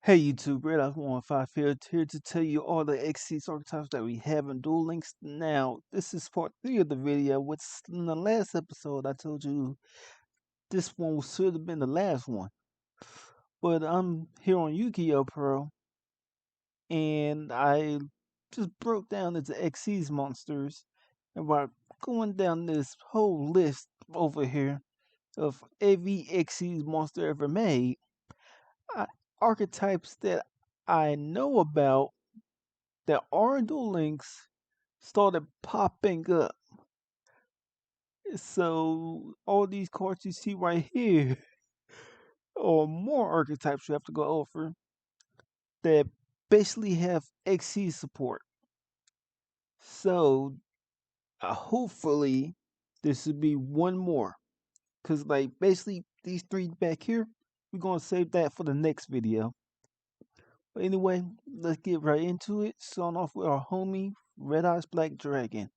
Hey YouTube, Red Ops 115 here to tell you all the xyzs archetypes that we have in Duel Links. Now, this is part 3 of the video, which in the last episode I told you this one should have been the last one. But I'm here on Yu-Gi-Oh! Pro, and I just broke down into xyz monsters, and by going down this whole list over here of every xyz monster ever made, I, archetypes that I know about that are Duel Links started popping up. So all these cards you see right here are more archetypes you have to go over that basically have XC support. So hopefully this would be one more. Cause like basically these three back here, we're gonna save that for the next video. But anyway, let's get right into it. Starting off with our homie Red Eyes Black Dragon.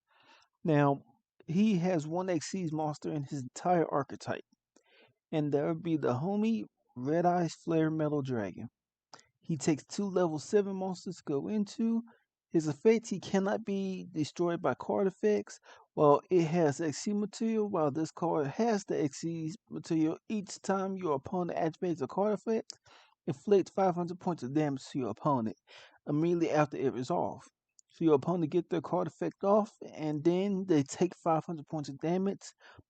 Now, he has one Xyz monster in his entire archetype, and that would be the homie Red Eyes Flare Metal Dragon. He takes two level 7 monsters to go into. His effect, he cannot be destroyed by card effects. While it has XC material, while this card has the XC material, each time your opponent activates a card effect, inflict 500 points of damage to your opponent immediately after it resolves. So your opponent get their card effect off, and then they take 500 points of damage.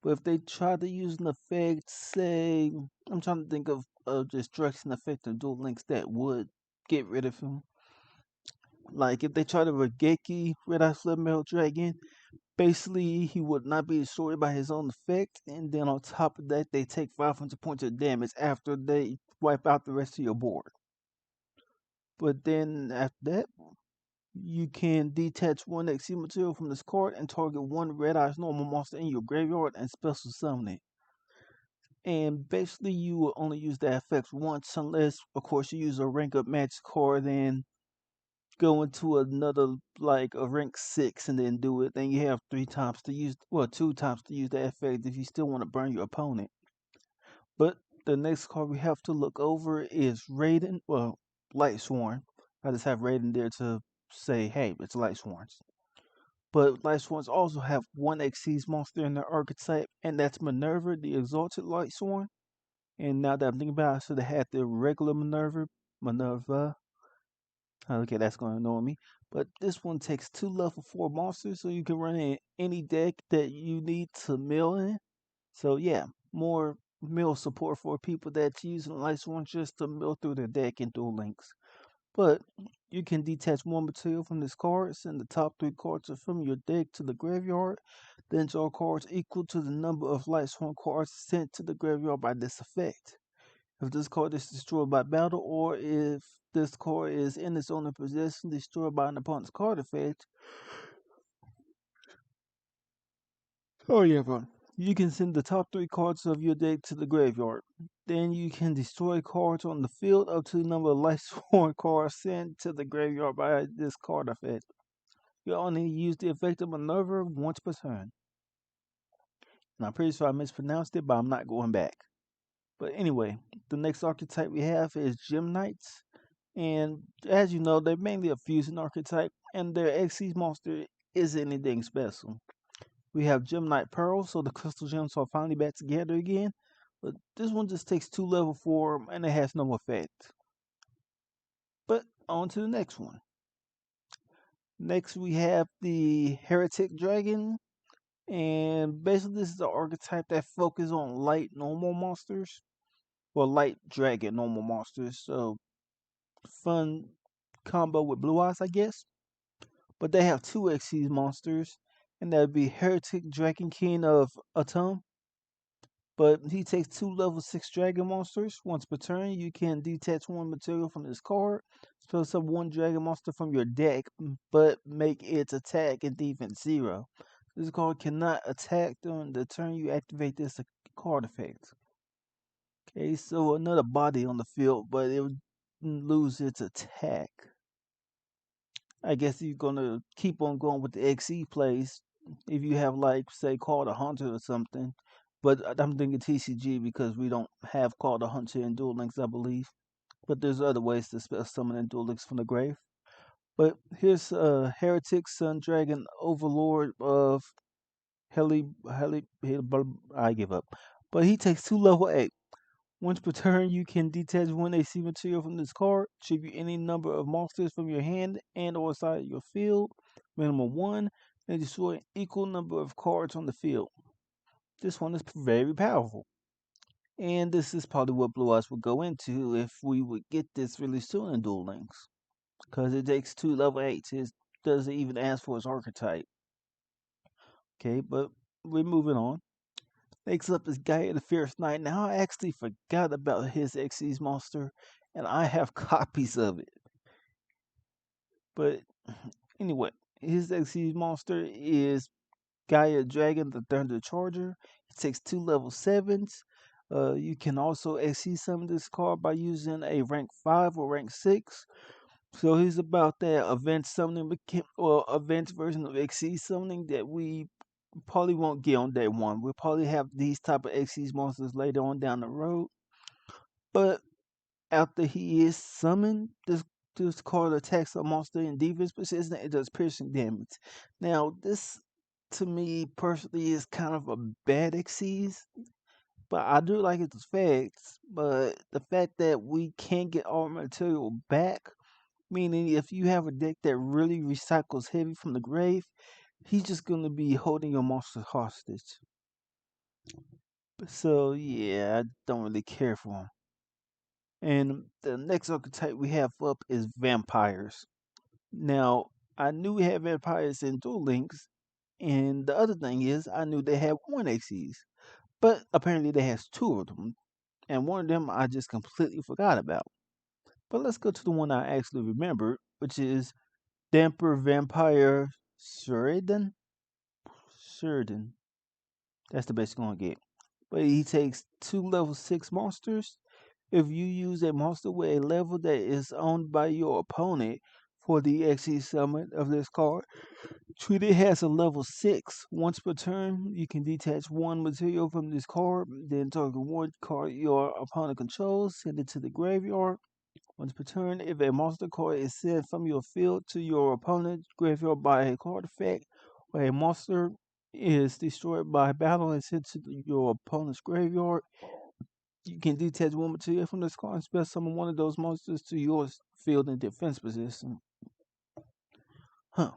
But if they try to use an effect, say, I'm trying to think of a destruction effect in Duel Links that would get rid of him. Like if they try to Regeki Red Eye Flare Metal Dragon, basically he would not be destroyed by his own effect, and then on top of that, they take 500 points of damage after they wipe out the rest of your board. But then after that, you can detach one XC material from this card and target one Red Eyes normal monster in your graveyard and special summon it. And basically, you will only use that effect once, unless, of course, you use a rank up magic card and go into another, like a rank 6, and then do it. Then you have 3 times to use, well, 2 times to use that effect if you still want to burn your opponent. But the next card we have to look over is Raiden, well, Light Sworn. I just have Raiden there to say, hey, it's Light Sworns. But Light Sworns also have one Xyz monster in their archetype, and that's Minerva, the Exalted Light Sworn. And now that I'm thinking about it, I should have had the regular Minerva. Okay, that's going to annoy me. But this one takes 2 level 4 monsters, so you can run in any deck that you need to mill in. So yeah, more mill support for people that's using Light Sworn just to mill through their deck and Duel Links. But you can detach one material from this card, send the top 3 cards from your deck to the graveyard, then draw cards equal to the number of Light Sworn cards sent to the graveyard by this effect. If this card is destroyed by battle, or if this card is in its own possession, destroyed by an opponent's card effect. Oh yeah, bro. You can send the top 3 cards of your deck to the graveyard. Then you can destroy cards on the field up to the number of Light Sworn cards sent to the graveyard by this card effect. You only use the effect of Minerva once per turn. And I'm pretty sure I mispronounced it, but I'm not going back. But anyway, the next archetype we have is Gem Knights. And as you know, they're mainly a fusion archetype, and their XC monster isn't anything special. We have Gem Knight Pearl, so the crystal gems are finally back together again. But this one just takes 2 level 4 and it has no effect. But on to the next one. Next we have the Heretic Dragon. And basically this is the archetype that focuses on light normal monsters. Well, light dragon normal monsters. So fun combo with Blue Eyes, I guess. But they have 2 XC monsters, and that would be Heretic Dragon King of Atum. But he takes 2 level 6 dragon monsters. Once per turn, you can detach one material from this card, spell some one dragon monster from your deck, but make its attack and defense 0. This card cannot attack during the turn you activate this card effect. Okay, so another body on the field, but it would lose its attack. I guess you're gonna keep on going with the XE plays if you have, like, say, Call the Hunter or something. But I'm thinking TCG because we don't have Call the Hunter in Duel Links, I believe. but there's other ways to spell summon and duel links from the grave. But here's Heretic Sun Dragon Overlord of I give up. But he takes 2 level 8. Once per turn, you can detach 1 AC material from this card, tribute any number of monsters from your hand and or side of your field, minimum 1, and destroy an equal number of cards on the field. This one is very powerful. And this is probably what Blue Eyes would go into if we would get this really soon in Duel Links. Because it takes 2 level 8s. It doesn't even ask for its archetype. Okay, but we're moving on. Next up is Gaia the Fierce Knight. Now, I actually forgot about his xyzs monster, and I have copies of it. But anyway, his xyzs monster is Gaia Dragon the Thunder Charger. It takes 2 level 7s. You can also xyz summon this card by using a rank 5 or rank 6. So he's about that advanced summoning or advanced version of xyz summoning that we probably won't get on day one. We'll probably have these type of xyz monsters later on down the road. But after he is summoned, this card attacks a monster in defense position. It does piercing damage. Now this, to me personally, is kind of a bad xyz, but I do like its effects. But the fact that we can't get all material back, meaning if you have a deck that really recycles heavy from the grave, he's just gonna be holding your monster hostage. So yeah, I don't really care for him. And the next archetype we have up is vampires. Now, I knew we had vampires in Duel Links, and the other thing is I knew they had 1 xyz, but apparently they has 2 of them, and one of them I just completely forgot about. But let's go to the one I actually remembered, which is Damper Vampire Sheridan. Sheridan. That's the best you're gonna get. But he takes 2 level 6 monsters. If you use a monster with a level that is owned by your opponent for the xyz summon of this card, treat it as a level 6. Once per turn, you can detach 1 material from this card, then target 1 card your opponent controls, send it to the graveyard. Once per turn, if a monster card is sent from your field to your opponent's graveyard by a card effect, or a monster is destroyed by battle and sent to your opponent's graveyard, you can detach 1 material from this card and spell summon one of those monsters to your field in defense position. Huh.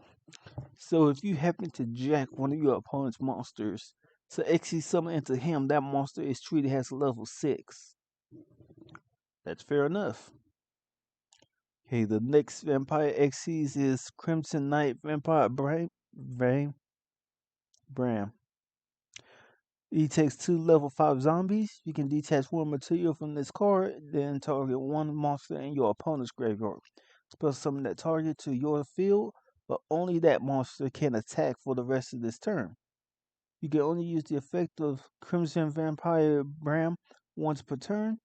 So if you happen to jack one of your opponent's monsters to xyz summon into him, that monster is treated as level 6. That's fair enough. Okay, the next vampire xyz is Crimson Knight Vampire Bram. He takes 2 level 5 zombies. You can detach 1 material from this card, then target 1 monster in your opponent's graveyard. Spell summon that target to your field, but only that monster can attack for the rest of this turn. You can only use the effect of Crimson Vampire Bram once per turn.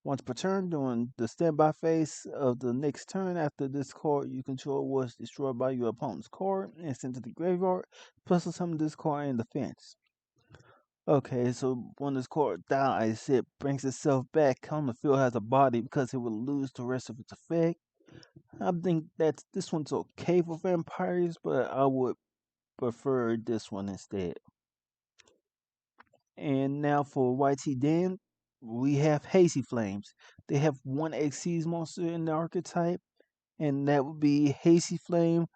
Once per turn, during the standby phase of the next turn after this card you control was destroyed by your opponent's card and sent to the graveyard, plus summon this card in defense. Okay, so when this card dies, it brings itself back on the field as a body because it will lose the rest of its effect. I think that this one's okay for vampires, but I would prefer this one instead. And now for YT Dan, we have Hazy Flames. They have 1 xyz monster in the archetype, and that would be Hazy Flame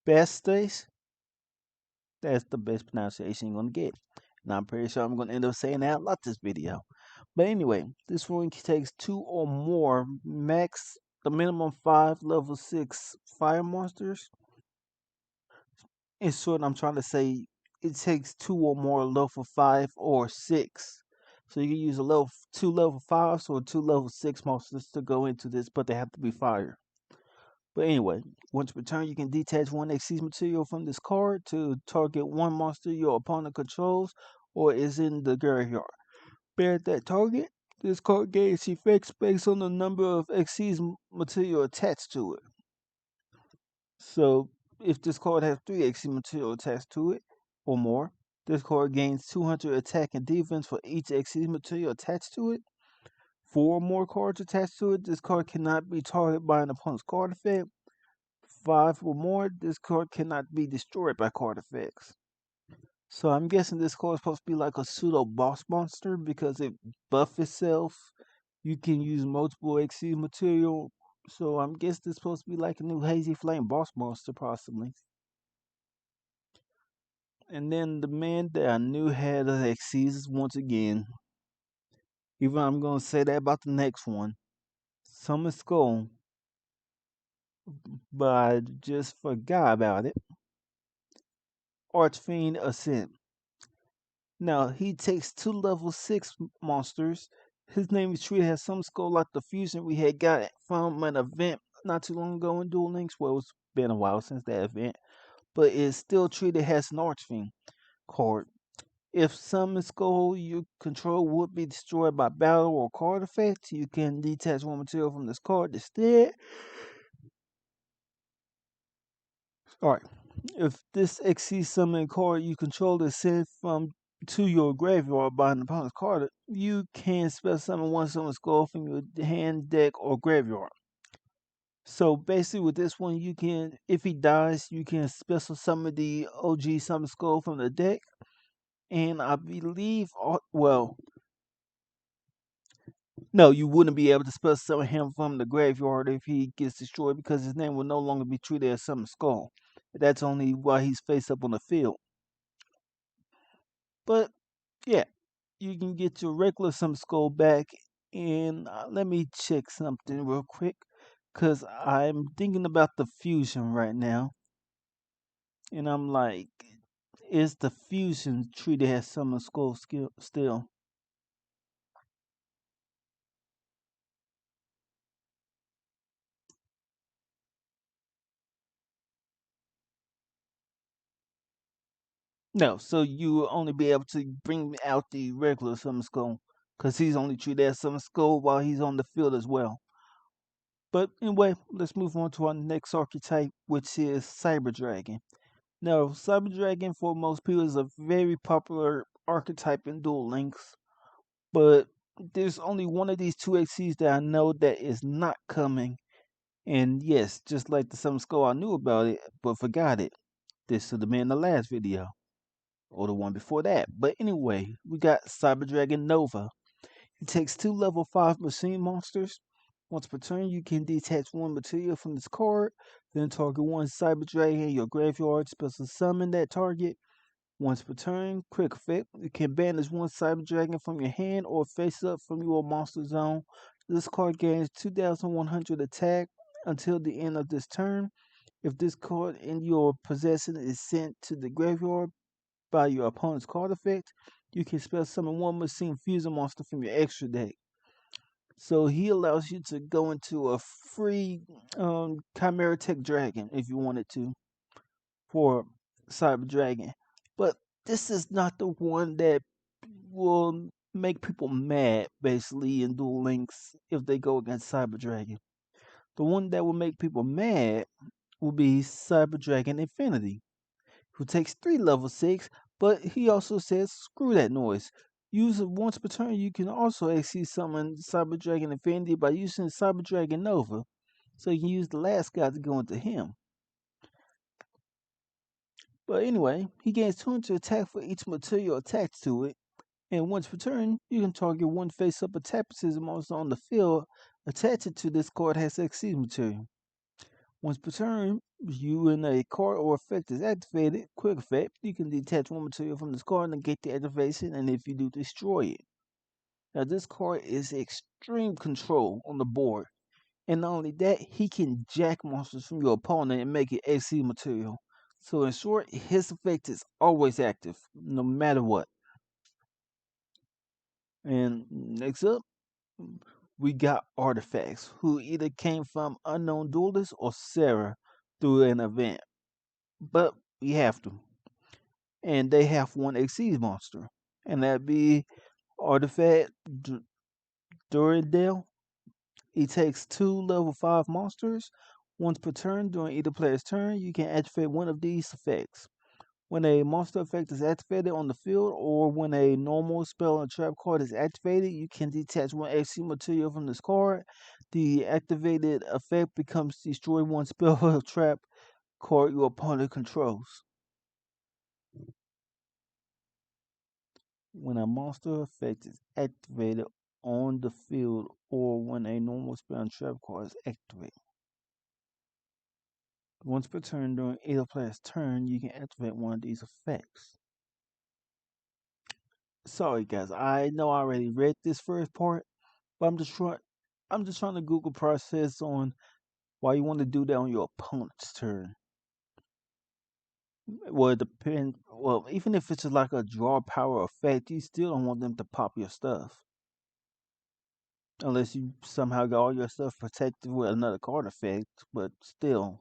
Bestes. That's the best pronunciation you're gonna get. And I'm pretty sure I'm gonna end up saying that a lot this video. But anyway, this one takes 2 or more max, the minimum 5 level 6 fire monsters. In short, I'm trying to say it takes 2 or more level 5 or 6. So you can use a level 2 level 5s or 2 level 6 monsters to go into this, but they have to be fire. But anyway, once per turn, you can detach 1 xyz material from this card to target 1 monster your opponent controls or is in the graveyard. Bear that target. This card gains effects based on the number of xyz material attached to it. So if this card has 3 xyz material attached to it or more, this card gains 200 attack and defense for each xyz material attached to it. 4 more cards attached to it, this card cannot be targeted by an opponent's card effect. 5 or more, this card cannot be destroyed by card effects. So I'm guessing this card is supposed to be like a pseudo boss monster because it buff itself. You can use multiple XC material. So I'm guessing this is supposed to be like a new Hazy Flame boss monster possibly. And then the man that I knew had XCs once again. Even I'm gonna say that about the next one. Summon Skull. But I just forgot about it. Archfiend Ascent. Now he takes 2 level 6 monsters. His name is treated as some skull like the fusion we had got from an event not too long ago in Duel Links. Well, it's been a while since that event, but it's still treated as an Archfiend card. If some skull you control would be destroyed by battle or card effect, you can detach one material from this card instead. Alright. If this XC summon card you control is sent from to your graveyard by an opponent's card, you can special summon one summon skull from your hand, deck, or graveyard. So basically with this one you can, if he dies, you can special summon the OG summon skull from the deck. And I believe, well, no, you wouldn't be able to special summon him from the graveyard if he gets destroyed because his name will no longer be treated as summon skull. That's only while he's face up on the field. But yeah, you can get your regular summon skull back. And let me check something real quick because I'm thinking about the fusion right now. And I'm like, is the fusion treated as summon skull still? No, so you will only be able to bring out the regular summon skull because he's only treated as summon skull while he's on the field as well. But anyway, let's move on to our next archetype, which is Cyber Dragon. Now, Cyber Dragon for most people is a very popular archetype in Duel Links, but there's only one of these two XCs that I know that is not coming. And yes, just like the Summon Skull, I knew about it, but forgot it. This should have been the last video, or the one before that. But anyway, we got Cyber Dragon Nova. He takes 2 level 5 machine monsters. Once per turn, you can detach one material from this card, then target one Cyber Dragon in your graveyard, special summon that target. Once per turn, quick effect, you can banish one Cyber Dragon from your hand or face up from your monster zone. This card gains 2100 attack until the end of this turn. If this card in your possession is sent to the graveyard by your opponent's card effect, you can special summon one machine fusion monster from your extra deck. So he allows you to go into a free Chimera Tech Dragon if you wanted to for Cyber Dragon. But this is not the one that will make people mad basically in Duel Links if they go against Cyber Dragon. The one that will make people mad will be Cyber Dragon Infinity, who takes 3 level 6, but he also says screw that noise. Use it once per turn. You can also actually summon Cyber Dragon Infinity by using Cyber Dragon Nova. So you can use the last guy to go into him. But anyway, he gains 200 attack for each material attached to it. And once per turn, you can target one face-up attack precision monster on the field attached to this card has XC material. Once per turn, you and a card or effect is activated, quick effect, you can detach one material from this card and negate the activation, and if you do, destroy it. Now this card is extreme control on the board. And not only that, he can jack monsters from your opponent and make it XC material. So in short, his effect is always active, no matter what. And next up, we got artifacts, who either came from unknown duelists or Sarah through an event. But we have to. And they have one XC monster. And that'd be Artifact Durandale. He takes 2 level 5 monsters. Once per turn during either player's turn, you can activate one of these effects. When a monster effect is activated on the field, or when a normal spell and trap card is activated, you can detach one XC material from this card. The activated effect becomes destroy one spell or trap card your opponent controls. When a monster effect is activated on the field, or when a normal spell and trap card is activated. Once per turn during either player's turn, you can activate one of these effects. Sorry guys, I know I already read this first part, but I'm just trying to Google process on why you want to do that on your opponent's turn. Well, it depends. Well, even if it's like a draw power effect, you still don't want them to pop your stuff. Unless you somehow got all your stuff protected with another card effect, but still.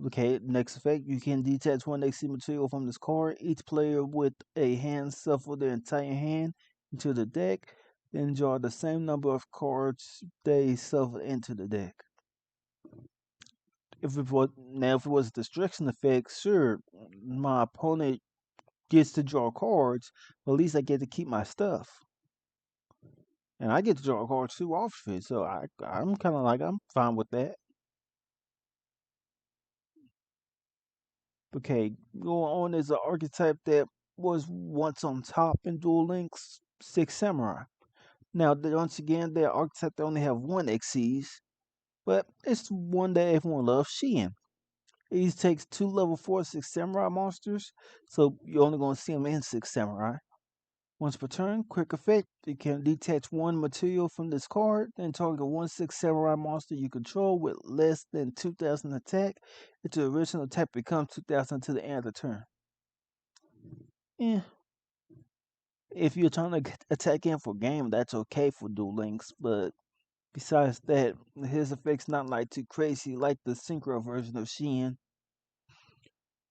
Okay, next effect, you can detach one XC material from this card. Each player with a hand shuffle their entire hand into the deck, then draw the same number of cards they shuffle into the deck. If it was a destruction effect, sure, my opponent gets to draw cards, but at least I get to keep my stuff. And I get to draw cards too off of it, so I'm kind of like, I'm fine with that. Okay, going on is an archetype that was once on top in Duel Links 6 Samurai. Now, once again, they're archetype that only have one xyz, but it's one that everyone loves, Shien. He takes two level 4 6 Samurai monsters, so you're only going to see him in 6 Samurai. Once per turn, quick effect, you can detach one material from this card, then target one 6 Samurai monster you control with less than 2000 attack until the original attack becomes 2000 to the end of the turn. Yeah. If you're trying to attack in for game, that's okay for Duel Links, but besides that, his effect's not like too crazy like the synchro version of Shien.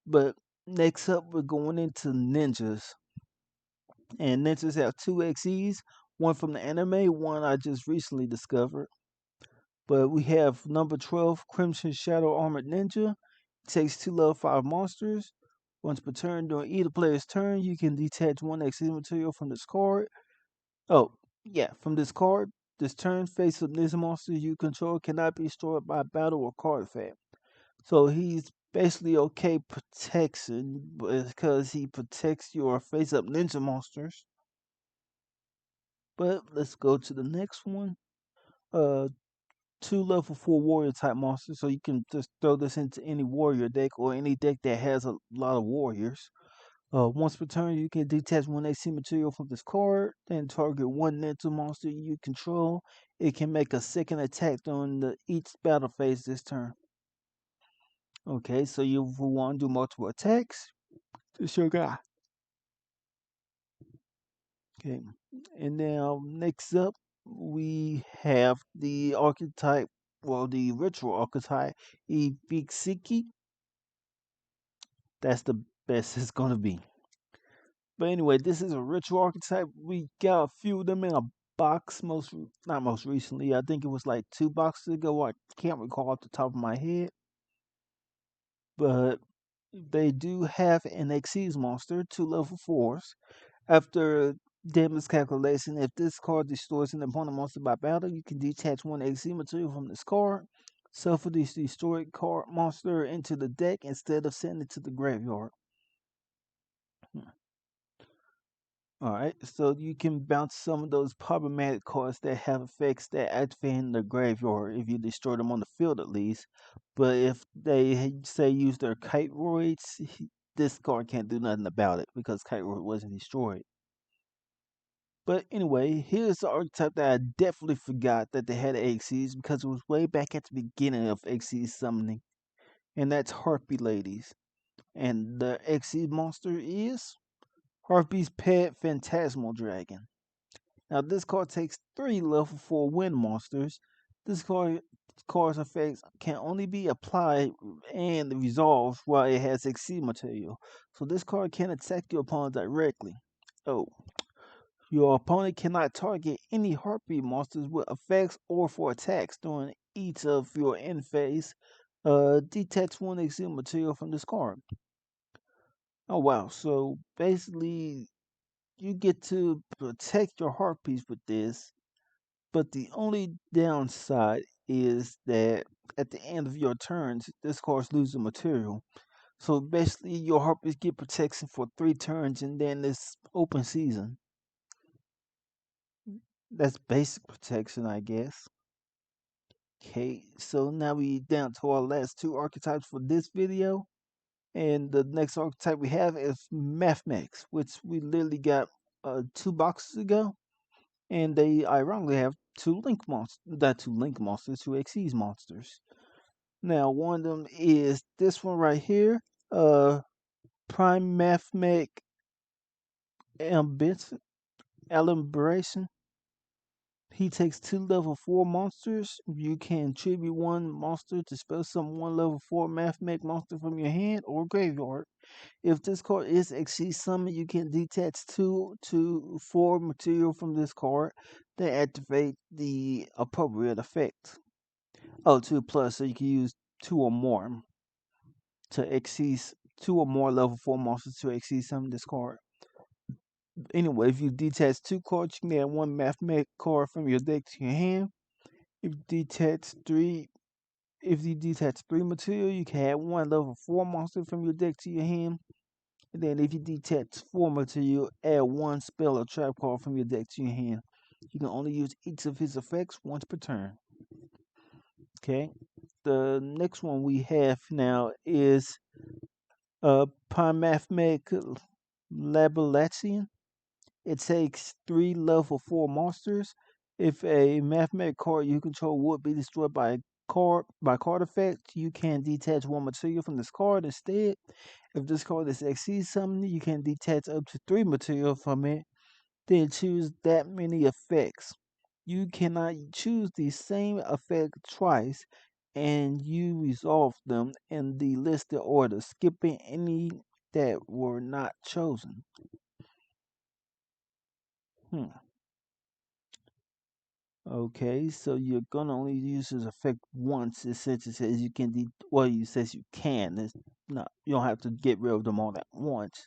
But next up, we're going into ninjas. And ninjas have two XEs, one from the anime, one I just recently discovered. But we have number 12, Crimson Shadow Armored Ninja. Takes two level 5 monsters. Once per turn, during either player's turn, you can detach one XE material from this card. Oh, yeah, from this card. This turn, face of this monster you control cannot be destroyed by battle or card effect. So he's basically okay protection because he protects your face up ninja monsters. But let's go to the next one. Uh, two level 4 warrior type monsters. So you can just throw this into any warrior deck or any deck that has a lot of warriors. Once per turn, you can detach one AC material from this card, then target one ninja monster you control. It can make a second attack during each battle phase this turn. Okay, so you want to do multiple attacks. It's your guy. Okay, and now next up we have the archetype, well, the ritual archetype, Ibixiki. That's the best it's gonna be. But anyway, this is a ritual archetype. We got a few of them in a box. Not most recently. I think it was like 2 boxes ago. I can't recall off the top of my head, but they do have an Xyz monster, two level 4s. After damage calculation, if this card destroys an opponent monster by battle, you can detach one XC material from this card. Shuffle this destroyed card monster into the deck instead of sending it to the graveyard. Alright, so you can bounce some of those problematic cards that have effects that activate in the graveyard if you destroy them on the field at least. But if they say use their kite roids, this card can't do nothing about it because kite roid wasn't destroyed. But anyway, here's the archetype that I definitely forgot that they had XCs because it was way back at the beginning of XC summoning. And that's Harpy Ladies. And the XC monster is Harpy's Pet Phantasmal Dragon. Now this card takes 3 level 4 wind monsters. This card's effects can only be applied and resolved while it has XC material. So this card can attack your opponent directly. Oh, your opponent cannot target any Harpy monsters with effects or for attacks during each of your end phase. Detach one XC material from this card. Oh wow! So basically, you get to protect your heart piece with this, but the only downside is that at the end of your turns, this card's losing material. So basically, your heart piece get protection for 3 turns, and then it's open season. That's basic protection, I guess. Okay, so now we down to our last 2 archetypes for this video. And the next archetype we have is Mathematics, which we literally got 2 boxes ago. And they ironically have 2 link monsters, not 2 link monsters, 2 xyz monsters. Now, one of them is this one right here, Prime Mathematic Ambition, Alumbration. He takes 2 level 4 monsters. You can tribute 1 monster to spell summon 1 level 4 Mathematic monster from your hand or graveyard. If this card is Exceed Summon, you can detach 2 to 4 material from this card, then activate the appropriate effect. Oh, 2 plus, so you can use 2 or more to exceed 2 or more level 4 monsters to exceed summon this card. Anyway, if you detach 2 cards, you can add 1 Mathematic card from your deck to your hand. If you detach 3 if you detach 3 material, you can add 1 level 4 monster from your deck to your hand. And then if you detach 4 material, add 1 spell or trap card from your deck to your hand. You can only use each of his effects once per turn. Okay. The next one we have now is Pymathematic Labilatsian. It takes 3 level 4 monsters. If a mathematic card you control would be destroyed by card effect, you can detach 1 material from this card instead. If this card is exceed summoned, you can detach up to 3 material from it, then choose that many effects. You cannot choose the same effect twice, and you resolve them in the listed order, skipping any that were not chosen. Hmm. Okay, so you're gonna only use this effect once. It says you can well, you says you can. It's not you don't have to get rid of them all at once.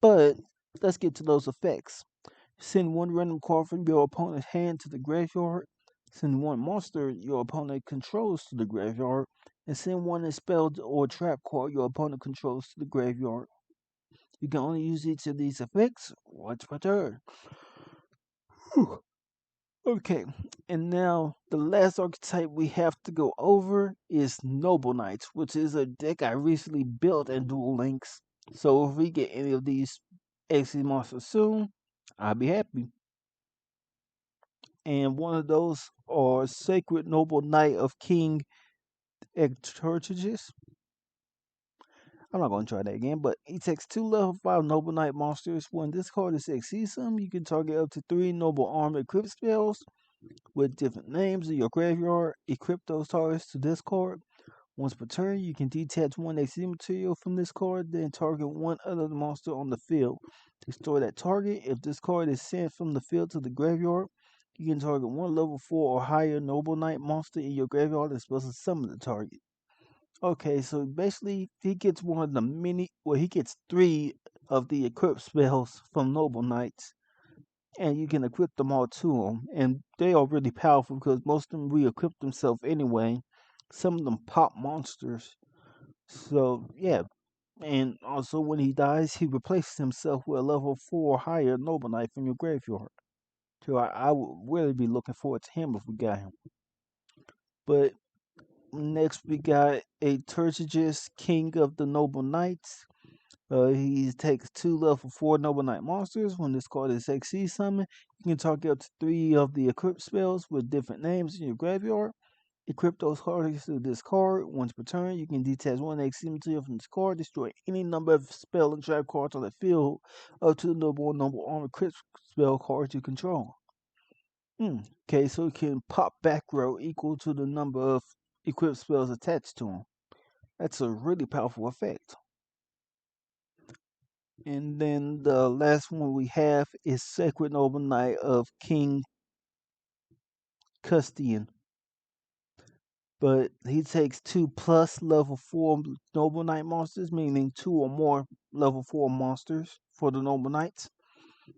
But let's get to those effects. Send 1 random card from your opponent's hand to the graveyard. Send 1 monster your opponent controls to the graveyard, and send 1 spell or trap card your opponent controls to the graveyard. You can only use each of these effects once per turn. Whew. Okay, and now the last archetype we have to go over is Noble Knights, which is a deck I recently built in Duel Links. So if we get any of these XC monsters soon, I'll be happy. And one of those are Sacred Noble Knight of King Ectortigus. I'm not going to try that again, but he takes 2 level 5 Noble Knight monsters. When this card is exceeds them, you can target up to 3 Noble Arm equipped spells with different names in your graveyard. Equip those targets to this card. Once per turn, you can detach 1 XC material from this card, then target 1 other monster on the field. Destroy that target. If this card is sent from the field to the graveyard, you can target 1 level 4 or higher Noble Knight monster in your graveyard and special summon the target. Okay, so basically, he gets one of the he gets 3 of the equipped spells from Noble Knights, and you can equip them all to them. And they are really powerful because most of them re-equip themselves anyway. Some of them pop monsters. So yeah, and also when he dies, he replaces himself with a level 4 or higher Noble Knight from your graveyard. So I would really be looking forward to him if we got him. But next we got a Tertigus, King of the Noble Knights. He takes 2 level 4 Noble Knight monsters. When this card is XC summon, you can target up to 3 of the equipped spells with different names in your graveyard. Equip those cards to this card. Once per turn, you can detach 1 XC material from this card, destroy any number of spell and trap cards on the field up to the noble armor crit spell cards you control. Okay, so it can pop back row equal to the number of equipped spells attached to him. That's a really powerful effect. And then the last one we have is Sacred Noble Knight of King Custian. But he takes 2+ level 4 Noble Knight monsters, meaning 2 or more level 4 monsters for the Noble Knights.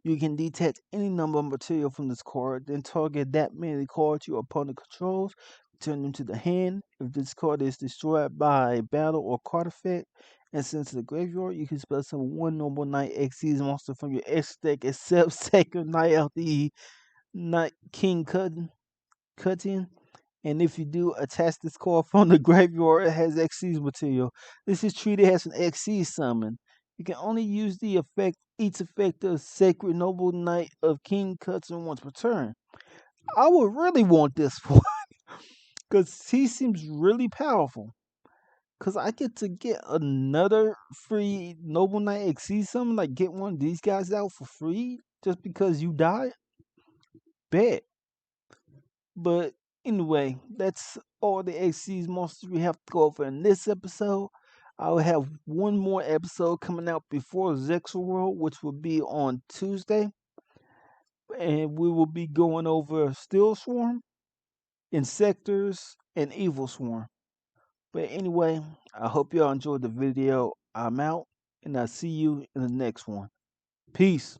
You can detach any number of material from this card, then target that many cards your opponent controls, return them to the hand. If this card is destroyed by battle or card effect and sent to the graveyard, you can spell summon one Noble Knight xyzs monster from your X deck except Sacred Knight of the Night King Cutting. And if you do, attach this card from the graveyard. It has xyz material. This is treated as an xyz summon. You can only use the effect each effect of Sacred Noble Knight of King Cutson once per turn. I would really want this one because he seems really powerful. Because I get to get another free Noble Knight xyz summon, like get one of these guys out for free just because you died. Bet. But anyway, that's all the XC's monsters we have to go over in this episode. I'll have one more episode coming out before Zexal World, which will be on Tuesday. And we will be going over Steel Swarm, Insectors, and Evil Swarm. But anyway, I hope y'all enjoyed the video. I'm out, and I'll see you in the next one. Peace.